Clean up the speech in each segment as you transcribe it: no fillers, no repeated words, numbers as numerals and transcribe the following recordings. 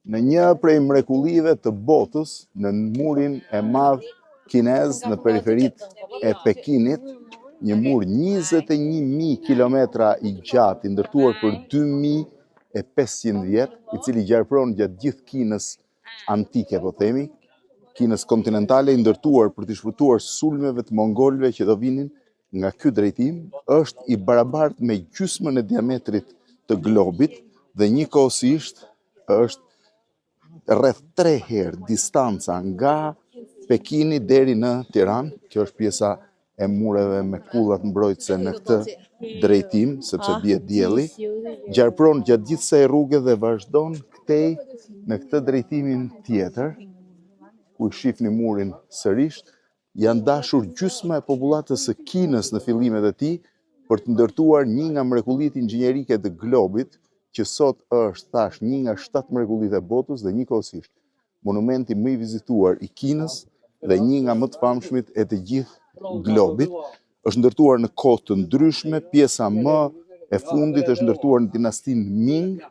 Në një prej mrekullive të botës, në murin e madh kinez në periferit e Pekinit, një mur 21.000 kilometra i gjatë, i ndërtuar për 2.500 vjet, i cili gjarpron gjatë gjithë Kinës antike, po themi, Kinës kontinentale, i ndërtuar për të shfutuar sulmeve të mongolëve që do vinin nga ky drejtim, është i barabartë me gjysmën e diametrit të globit dhe njëkohësisht është rreth 3 herë distanca nga Pekini deri në Tiranë. Kjo është pjesa e mureve me kullat mbrojtëse në këtë drejtim, sepse bie dielli, gjarpron gjatë gjithë kësaj rruge dhe vazhdon këtej në këtë drejtimin tjetër, ku shihni murin sërish. Janë dashur gjysma e popullatës së Kinës në fillimet e tij për të ndërtuar një nga mrekullitë inxhinierike të globit, që sot është thash një nga 7 mrekullitë e botës dhe njëkohësisht monumenti më i vizituar i Kinës dhe një nga më të famshmit e të gjithë globit. Është ndërtuar në kohë të ndryshme, pjesa më e fundit është ndërtuar në dinastinë Ming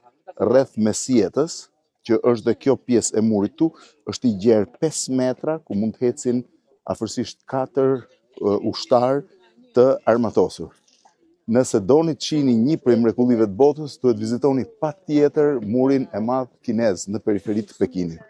rreth mesjetës, që është dhe kjo pjesë e murit tu, është i gjerë 5 metra, ku mund të ecin afërsisht 4 ushtar të armatosur. Nëse doni të shihni një prej mrekullive të botës, duhet vizitoni patjetër murin e madh kinez në periferi të Pekinit.